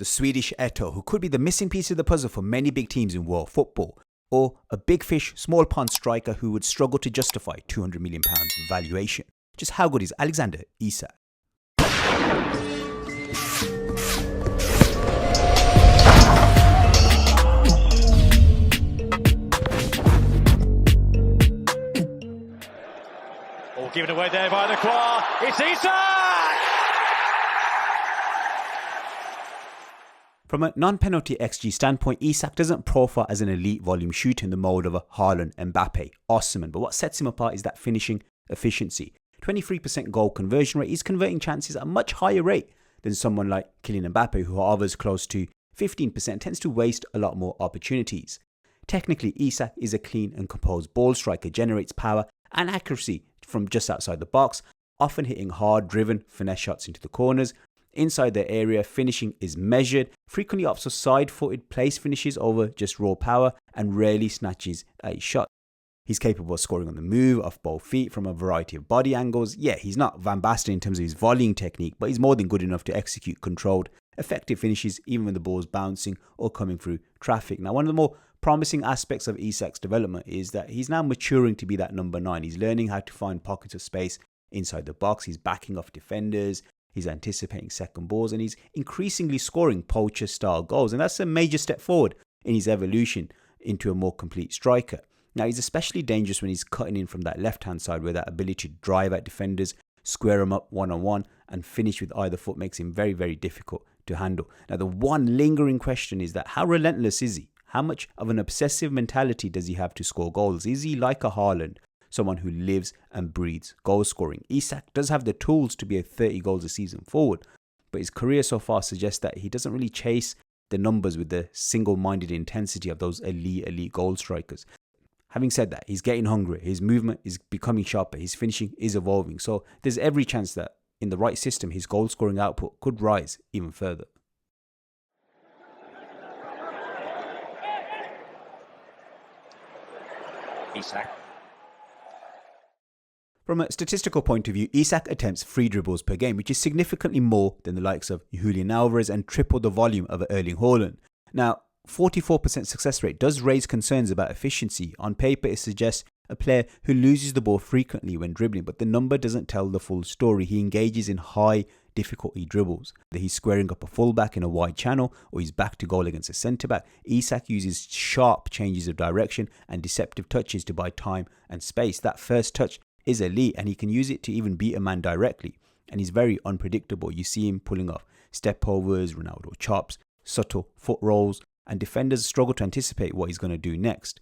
the Swedish Eto, who could be the missing piece of the puzzle for many big teams in world football, or a big fish, small pond striker who would struggle to justify £200 million valuation. Just how good is Alexander Isak? Given away there by the Croix. It's Isak! From a non-penalty XG standpoint, Isak doesn't profile as an elite volume shooter in the mold of a Haaland, Mbappe, Osimhen, but what sets him apart is that finishing efficiency. 23% goal conversion rate. He's converting chances at a much higher rate than someone like Kylian Mbappe, who hovers close to 15%, tends to waste a lot more opportunities. Technically, Isak is a clean and composed ball striker, generates power and accuracy from just outside the box, often hitting hard driven finesse shots into the corners. Inside the area, finishing is measured, frequently opts for side-footed place finishes over just raw power, and rarely snatches a shot. He's capable of scoring on the move, off both feet, from a variety of body angles. Yeah, he's not Van Basten in terms of his volleying technique, but he's more than good enough to execute controlled, effective finishes even when the ball's bouncing or coming through traffic. Now, one of the more promising aspects of Isak's development is that he's now maturing to be that number 9. He's learning how to find pockets of space inside the box. He's backing off defenders. He's anticipating second balls, and he's increasingly scoring poacher-style goals. And that's a major step forward in his evolution into a more complete striker. Now, he's especially dangerous when he's cutting in from that left-hand side, where that ability to drive at defenders, square them up one-on-one, and finish with either foot makes him very, very difficult to handle. Now, the one lingering question is that how relentless is he? How much of an obsessive mentality does he have to score goals? Is he like a Haaland, someone who lives and breathes goal scoring? Isak does have the tools to be a 30 goals a season forward, but his career so far suggests that he doesn't really chase the numbers with the single-minded intensity of those elite goal strikers. Having said that, he's getting hungrier. His movement is becoming sharper. His finishing is evolving. So there's every chance that in the right system, his goal scoring output could rise even further. Isak. From a statistical point of view, Isak attempts 3 dribbles per game, which is significantly more than the likes of Julian Alvarez and triple the volume of Erling Haaland. Now, 44% success rate does raise concerns about efficiency. On paper, it suggests a player who loses the ball frequently when dribbling, but the number doesn't tell the full story. He engages in high difficulty dribbles. Whether he's squaring up a fullback in a wide channel or he's back to goal against a centre-back, Isak uses sharp changes of direction and deceptive touches to buy time and space. That first touch is elite, and he can use it to even beat a man directly. And he's very unpredictable. You see him pulling off step overs, Ronaldo chops, subtle foot rolls, and defenders struggle to anticipate what he's going to do next.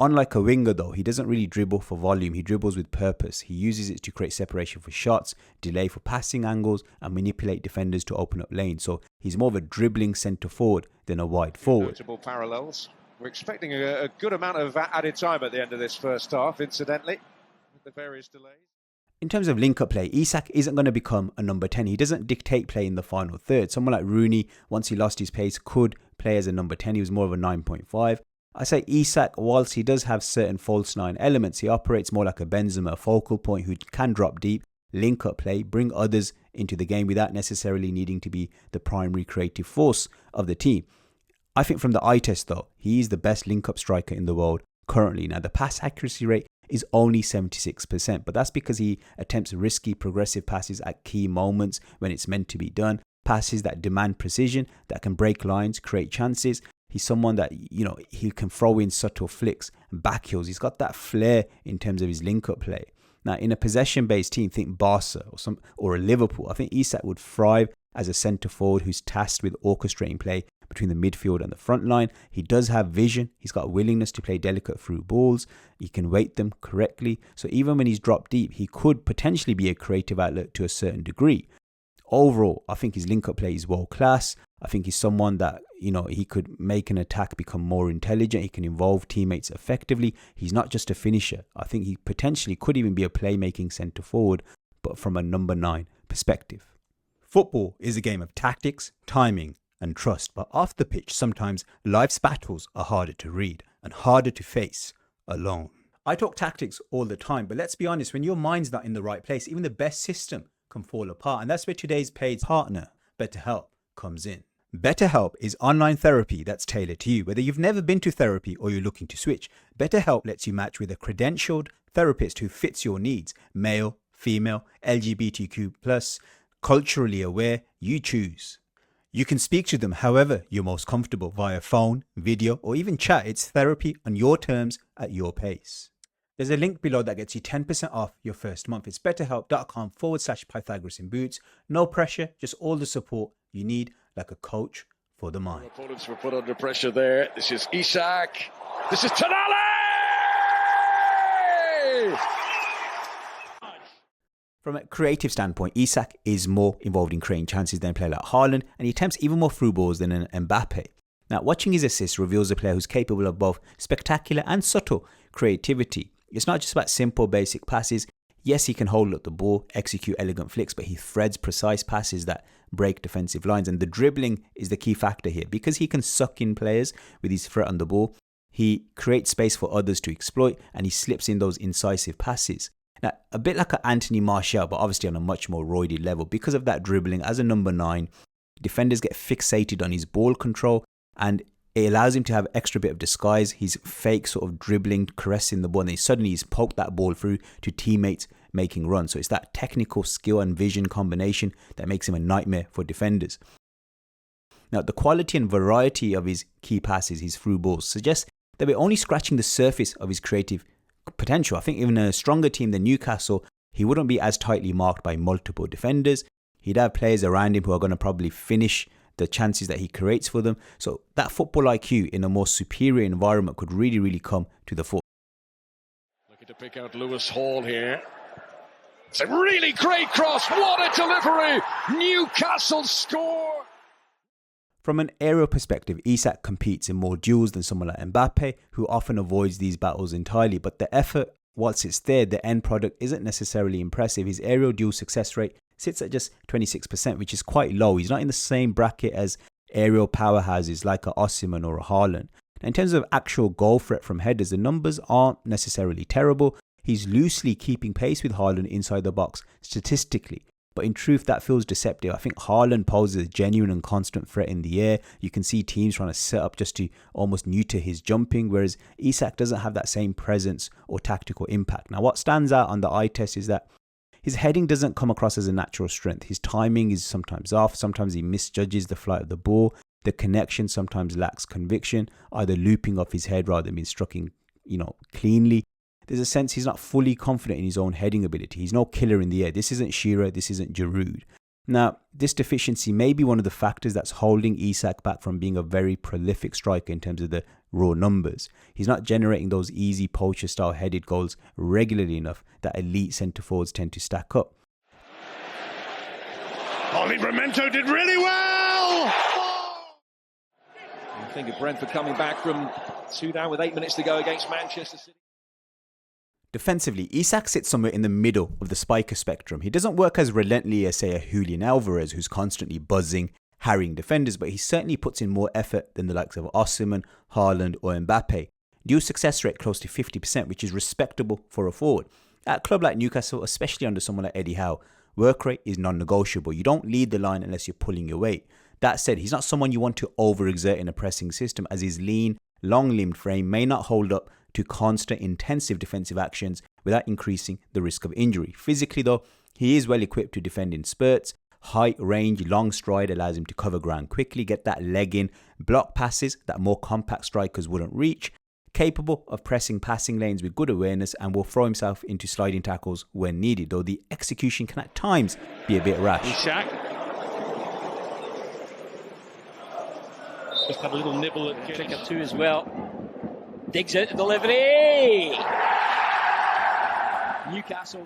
Unlike a winger though, he doesn't really dribble for volume, he dribbles with purpose. He uses it to create separation for shots, delay for passing angles, and manipulate defenders to open up lanes. So he's more of a dribbling centre forward than a wide forward. Notable parallels. We're expecting a good amount of added time at the end of this first half, incidentally, with the various delays. In terms of link-up play, Isak isn't going to become a number 10. He doesn't dictate play in the final third. Someone like Rooney, once he lost his pace, could play as a number 10. He was more of a 9.5. I say Isak, whilst he does have certain false 9 elements, he operates more like a Benzema, a focal point who can drop deep, link up play, bring others into the game without necessarily needing to be the primary creative force of the team. I think from the eye test though, he is the best link-up striker in the world currently. Now the pass accuracy rate is only 76%, but that's because he attempts risky progressive passes at key moments when it's meant to be done, passes that demand precision, that can break lines, create chances. He's someone that, he can throw in subtle flicks and back heels. He's got that flair in terms of his link-up play. Now, in a possession-based team, think Barca or a Liverpool, I think Isak would thrive as a centre-forward who's tasked with orchestrating play between the midfield and the front line. He does have vision. He's got a willingness to play delicate through balls. He can weight them correctly. So even when he's dropped deep, he could potentially be a creative outlet to a certain degree. Overall, I think his link-up play is world-class. I think he's someone that, he could make an attack become more intelligent. He can involve teammates effectively. He's not just a finisher. I think he potentially could even be a playmaking centre-forward, but from a number 9 perspective. Football is a game of tactics, timing, and trust. But off the pitch, sometimes life's battles are harder to read and harder to face alone. I talk tactics all the time, but let's be honest, when your mind's not in the right place, even the best system can fall apart. And that's where today's paid partner, BetterHelp, comes in. BetterHelp is online therapy that's tailored to you. Whether you've never been to therapy or you're looking to switch, BetterHelp lets you match with a credentialed therapist who fits your needs. Male, female, LGBTQ+, culturally aware, you choose. You can speak to them however you're most comfortable via phone, video, or even chat. It's therapy on your terms at your pace. There's a link below that gets you 10% off your first month. It's betterhelp.com/Pythagoras in boots. No pressure, just all the support you need, like a coach for the mind. Opponents were put under pressure there. This is Isak. This is Tonali! From a creative standpoint, Isak is more involved in creating chances than a player like Haaland, and he attempts even more through balls than an Mbappe. Now, watching his assists reveals a player who's capable of both spectacular and subtle creativity. It's not just about simple, basic passes. Yes, he can hold up the ball, execute elegant flicks, but he threads precise passes that break defensive lines. And the dribbling is the key factor here. Because he can suck in players with his threat on the ball, he creates space for others to exploit, and he slips in those incisive passes. Now, a bit like an Anthony Martial, but obviously on a much more roided level. Because of that dribbling, as a number 9, defenders get fixated on his ball control, and it allows him to have extra bit of disguise. He's fake sort of dribbling, caressing the ball, and then suddenly he's poked that ball through to teammates making runs. So it's that technical skill and vision combination that makes him a nightmare for defenders. Now, the quality and variety of his key passes, his through balls, suggests that we're only scratching the surface of his creative potential. I think even a stronger team than Newcastle, he wouldn't be as tightly marked by multiple defenders. He'd have players around him who are going to probably finish the chances that he creates for them. So that football IQ in a more superior environment could really, really come to the fore. Looking to pick out Lewis Hall here. It's a really great cross. What a delivery! Newcastle score! From an aerial perspective, Isak competes in more duels than someone like Mbappe, who often avoids these battles entirely. But the effort, whilst it's there, the end product isn't necessarily impressive. His aerial duel success rate sits at just 26%, which is quite low. He's not in the same bracket as aerial powerhouses like a Osimhen or a Haaland. Now, in terms of actual goal threat from headers, the numbers aren't necessarily terrible. He's loosely keeping pace with Haaland inside the box statistically. But in truth, that feels deceptive. I think Haaland poses a genuine and constant threat in the air. You can see teams trying to set up just to almost neuter his jumping, whereas Isak doesn't have that same presence or tactical impact. Now, what stands out on the eye test is that his heading doesn't come across as a natural strength. His timing is sometimes off. Sometimes he misjudges the flight of the ball. The connection sometimes lacks conviction, either looping off his head rather than being struck in, cleanly. There's a sense he's not fully confident in his own heading ability. He's no killer in the air. This isn't Shearer. This isn't Giroud. Now, this deficiency may be one of the factors that's holding Isak back from being a very prolific striker in terms of the raw numbers. He's not generating those easy poacher-style headed goals regularly enough that elite centre-forwards tend to stack up. Livramento did really well! I think of Brentford coming back from 2 down with 8 minutes to go against Manchester City. Defensively, Isak sits somewhere in the middle of the spiker spectrum. He doesn't work as relentlessly as, say, a Julian Alvarez, who's constantly buzzing, harrying defenders, but he certainly puts in more effort than the likes of Osimhen, Haaland or Mbappe. Dual success rate close to 50%, which is respectable for a forward. At a club like Newcastle, especially under someone like Eddie Howe, work rate is non-negotiable. You don't lead the line unless you're pulling your weight. That said, he's not someone you want to overexert in a pressing system, as his lean, long-limbed frame may not hold up to constant intensive defensive actions without increasing the risk of injury. Physically though, he is well equipped to defend in spurts. Height, range, long stride allows him to cover ground quickly, get that leg in, block passes that more compact strikers wouldn't reach, capable of pressing passing lanes with good awareness, and will throw himself into sliding tackles when needed, though the execution can at times be a bit rash. Isak just had a little nibble at kick up 2 as well. Digs out the delivery. Newcastle.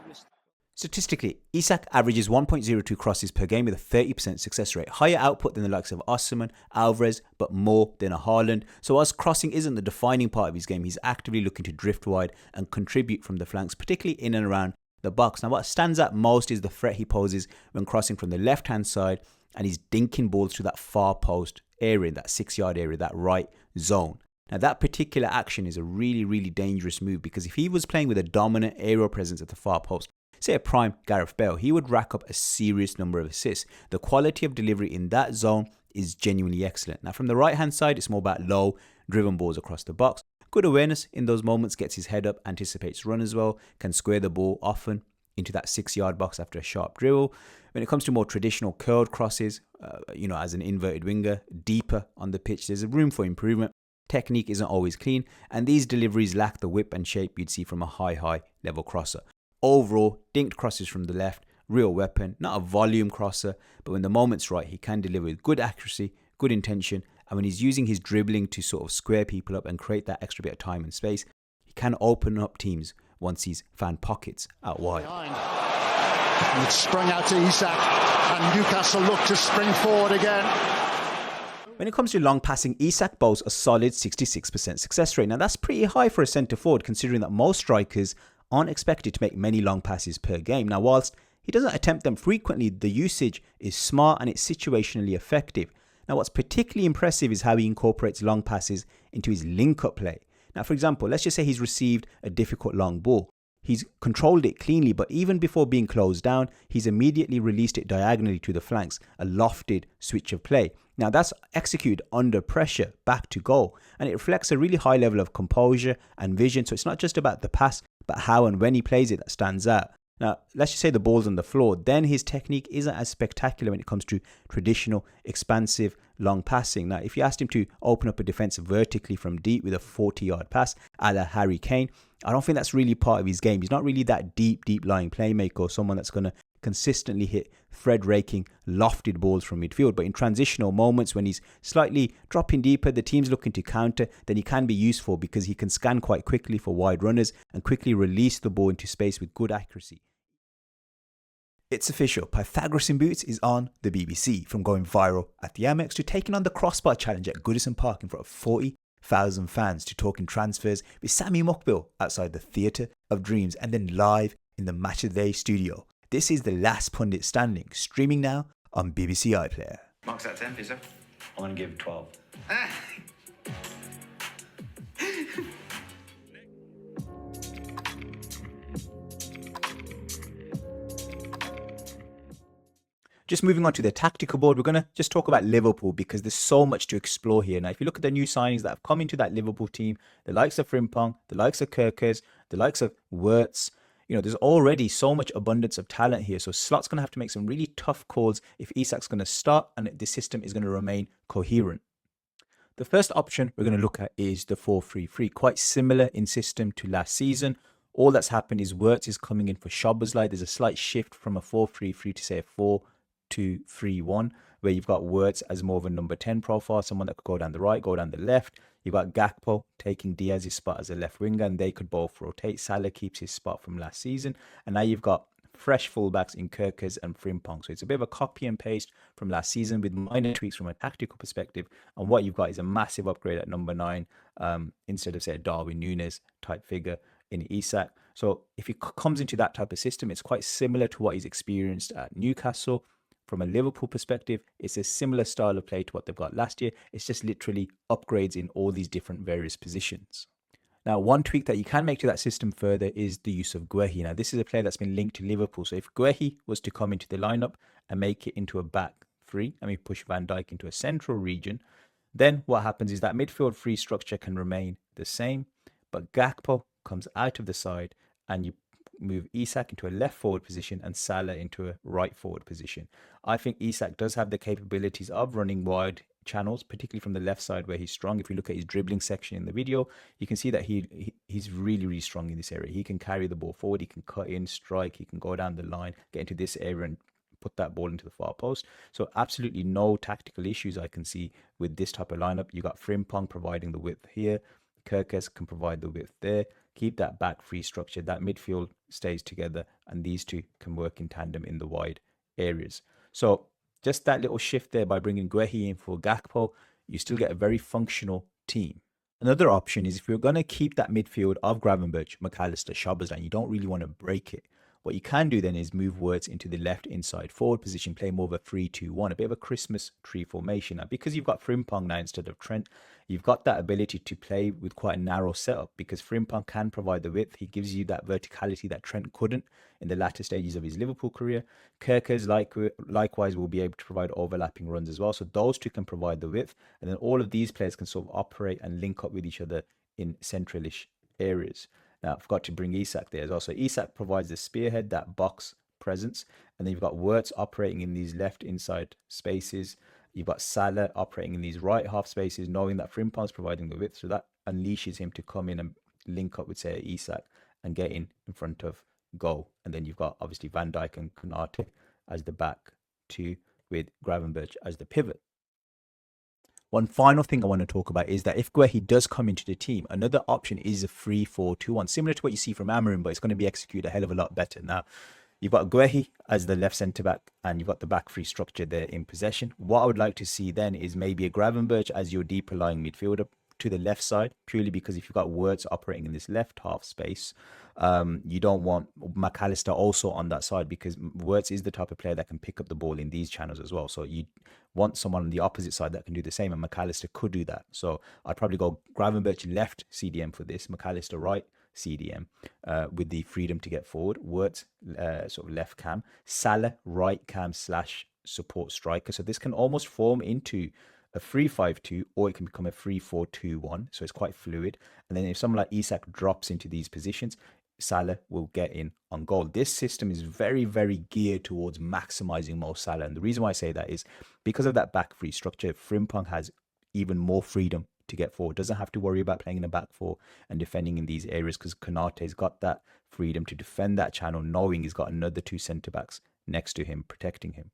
Statistically, Isak averages 1.02 crosses per game with a 30% success rate. Higher output than the likes of Osimhen, Alvarez, but more than a Haaland. So whilst crossing isn't the defining part of his game, he's actively looking to drift wide and contribute from the flanks, particularly in and around the box. Now, what stands out most is the threat he poses when crossing from the left-hand side, and he's dinking balls to that far post area, that 6-yard area, that right zone. Now, that particular action is a really, really dangerous move, because if he was playing with a dominant aerial presence at the far post, say a prime Gareth Bale, he would rack up a serious number of assists. The quality of delivery in that zone is genuinely excellent. Now, from the right-hand side, it's more about low, driven balls across the box. Good awareness in those moments, gets his head up, anticipates run as well, can square the ball often into that 6-yard box after a sharp dribble. When it comes to more traditional curled crosses, as an inverted winger, deeper on the pitch, there's a room for improvement. Technique isn't always clean, and these deliveries lack the whip and shape you'd see from a high level crosser. Overall, dinked crosses from the left, real weapon, not a volume crosser, but when the moment's right, he can deliver with good accuracy, good intention, and when he's using his dribbling to sort of square people up and create that extra bit of time and space, he can open up teams once he's found pockets out wide. And it's sprung out to Isak, and Newcastle look to spring forward again. When it comes to long passing, Isak boasts a solid 66% success rate. Now that's pretty high for a centre forward, considering that most strikers aren't expected to make many long passes per game. Now, whilst he doesn't attempt them frequently, the usage is smart and it's situationally effective. Now, what's particularly impressive is how he incorporates long passes into his link-up play. Now, for example, let's just say he's received a difficult long ball. He's controlled it cleanly, but even before being closed down, he's immediately released it diagonally to the flanks, a lofted switch of play. Now, that's executed under pressure, back to goal, and it reflects a really high level of composure and vision. So it's not just about the pass, but how and when he plays it that stands out. Now, let's just say the ball's on the floor, then his technique isn't as spectacular when it comes to traditional, expansive, long passing. Now, if you asked him to open up a defence vertically from deep with a 40-yard pass, a la Harry Kane, I don't think that's really part of his game. He's not really that deep lying playmaker or someone that's going to consistently hit thread-raking, lofted balls from midfield. But in transitional moments, when he's slightly dropping deeper, the team's looking to counter, then he can be useful because he can scan quite quickly for wide runners and quickly release the ball into space with good accuracy. It's official, Pythagoras in Boots is on the BBC. From going viral at the Amex to taking on the crossbar challenge at Goodison Park in front of 40,000 fans to talking transfers with Sammy Mokbil outside the Theatre of Dreams and then live in the Match of the Day studio. This is The Last Pundit Standing, streaming now on BBC iPlayer. Marks out of 10 for yourself? I'm going to give 12. Just moving on to the tactical board, we're going to just talk about Liverpool because there's so much to explore here. Now, if you look at the new signings that have come into that Liverpool team, the likes of Frimpong, the likes of Kirkers, the likes of Wirtz, there's already so much abundance of talent here. So Slot's going to have to make some really tough calls if Isak's going to start and the system is going to remain coherent. The first option we're going to look at is the 4-3-3, quite similar in system to last season. All that's happened is Wirtz is coming in for Szoboszlai. There's a slight shift from a 4-3-3 to say a 4-2-3-1, where you've got Wirtz as more of a number 10 profile, someone that could go down the right, go down the left. You've got Gakpo taking Diaz's spot as a left winger, and they could both rotate. Salah keeps his spot from last season. And now you've got fresh fullbacks in Kirkers and Frimpong. So it's a bit of a copy and paste from last season with minor tweaks from a tactical perspective. And what you've got is a massive upgrade at number 9, instead of, say, a Darwin Núñez type figure in Isak. So if he comes into that type of system, it's quite similar to what he's experienced at Newcastle. From a Liverpool perspective, it's a similar style of play to what they've got last year. It's just literally upgrades in all these different various positions. Now, one tweak that you can make to that system further is the use of Guehi. Now, this is a player that's been linked to Liverpool. So if Guehi was to come into the lineup and make it into a back three, and we push Van Dijk into a central region, then what happens is that midfield free structure can remain the same, but Gakpo comes out of the side and you move Isak into a left forward position and Salah into a right forward position. I think Isak does have the capabilities of running wide channels, particularly from the left side where he's strong. If you look at his dribbling section in the video, you can see that he's really strong in this area. He can carry the ball forward, he can cut in, strike, he can go down the line, get into this area and put that ball into the far post. So absolutely no tactical issues I can see with this type of lineup. You got Frimpong providing the width here, Kirkes can provide the width there. Keep that back free structure, that midfield stays together, and these two can work in tandem in the wide areas. So just that little shift there by bringing Guehi in for Gakpo, you still get a very functional team. Another option is if you're going to keep that midfield of Gravenberch, McAllister, Szoboszlai, and you don't really want to break it, What you can do then is move Wirtz into the left inside forward position, play more of a 3-2-1, a bit of a Christmas tree formation. Now, because you've got Frimpong now instead of Trent, you've got that ability to play with quite a narrow setup because Frimpong can provide the width. He gives you that verticality that Trent couldn't in the latter stages of his Liverpool career. Kerkers likewise will be able to provide overlapping runs as well. So those two can provide the width, and then all of these players can sort of operate and link up with each other in centralish areas. Now, I forgot to bring Isak there as well. So Isak provides the spearhead, that box presence, and then you've got Wirtz operating in these left inside spaces. You've got Salah operating in these right half spaces, knowing that Frimpong's providing the width, so that unleashes him to come in and link up with, say, Isak and get in front of goal. And then you've got obviously Van Dijk and Konate as the back two, with Gravenberch as the pivot. One final thing I want to talk about is that if Guehi does come into the team, another option is a 3-4-2-1, similar to what you see from Amorim, but it's going to be executed a hell of a lot better. Now, you've got Guehi as the left centre-back, and you've got the back three structure there in possession. What I would like to see then is maybe a Gravenberch as your deeper lying midfielder to the left side, purely because if you've got Wirtz operating in this left half space, you don't want McAllister also on that side, because Wirtz is the type of player that can pick up the ball in these channels as well. So you want someone on the opposite side that can do the same, and McAllister could do that. So I'd probably go Gravenberch left CDM for this, McAllister right CDM with the freedom to get forward. Wirtz sort of left cam, Salah right cam / support striker. So this can almost form into a 3-5-2, or it can become a 3-4-2-1. So it's quite fluid. And then if someone like Isak drops into these positions, Salah will get in on goal. This system is very, very geared towards maximizing Mo Salah. And the reason why I say that is because of that back three structure, Frimpong has even more freedom to get forward. Doesn't have to worry about playing in a back four and defending in these areas, because Konate's got that freedom to defend that channel, knowing he's got another two centre-backs next to him, protecting him.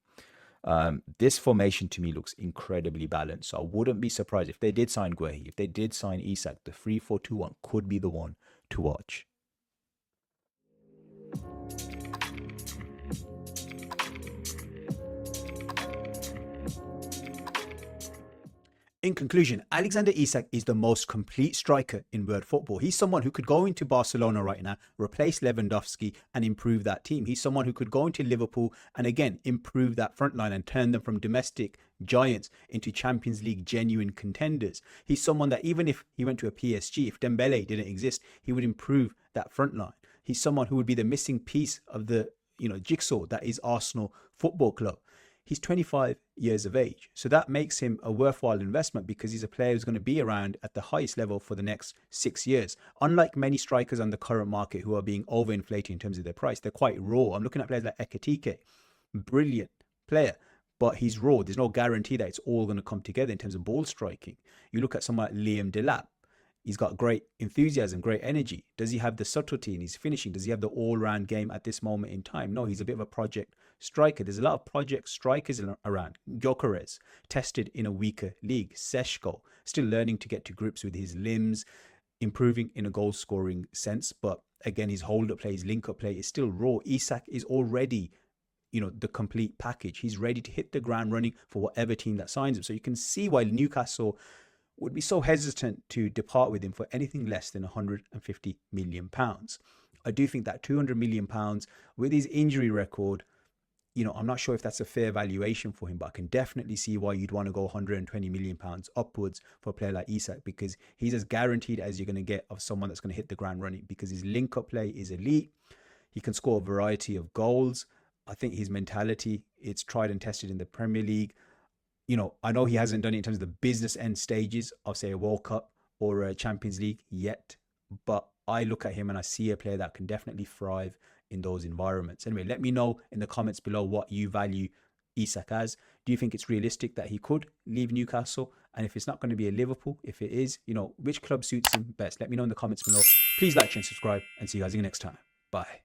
This formation to me looks incredibly balanced. So I wouldn't be surprised if they did sign Guehi, if they did sign Isak, the 3-4-2-1 could be the one to watch. In conclusion, Alexander Isak is the most complete striker in world football. He's someone who could go into Barcelona right now, replace Lewandowski and improve that team. He's someone who could go into Liverpool and again improve that front line and turn them from domestic giants into Champions League genuine contenders. He's someone that even if he went to a PSG, if Dembele didn't exist, he would improve that front line. He's someone who would be the missing piece of the jigsaw that is Arsenal Football Club. He's 25 years of age. So that makes him a worthwhile investment, because he's a player who's going to be around at the highest level for the next 6 years. Unlike many strikers on the current market who are being overinflated in terms of their price, they're quite raw. I'm looking at players like Ekitike, brilliant player, but he's raw. There's no guarantee that it's all going to come together in terms of ball striking. You look at someone like Liam Delap. He's got great enthusiasm, great energy. Does he have the subtlety in his finishing? Does he have the all-round game at this moment in time? No, he's a bit of a project striker. There's a lot of project strikers around. Gyökeres, tested in a weaker league. Seshko, still learning to get to grips with his limbs, improving in a goal-scoring sense. But again, his hold-up play, his link-up play is still raw. Isak is already the complete package. He's ready to hit the ground running for whatever team that signs him. So you can see why Newcastle would be so hesitant to depart with him for anything less than £150 million. I do think that £200 million with his injury record, I'm not sure if that's a fair valuation for him, but I can definitely see why you'd want to go £120 million upwards for a player like Isak, because he's as guaranteed as you're going to get of someone that's going to hit the ground running, because his link-up play is elite. He can score a variety of goals. I think his mentality, it's tried and tested in the Premier League. I know he hasn't done it in terms of the business end stages of, say, a World Cup or a Champions League yet, but I look at him and I see a player that can definitely thrive in those environments. Anyway, let me know in the comments below what you value Isak as. Do you think it's realistic that he could leave Newcastle? And if it's not going to be a Liverpool, if it is, which club suits him best? Let me know in the comments below. Please like and subscribe, and see you guys again next time. Bye.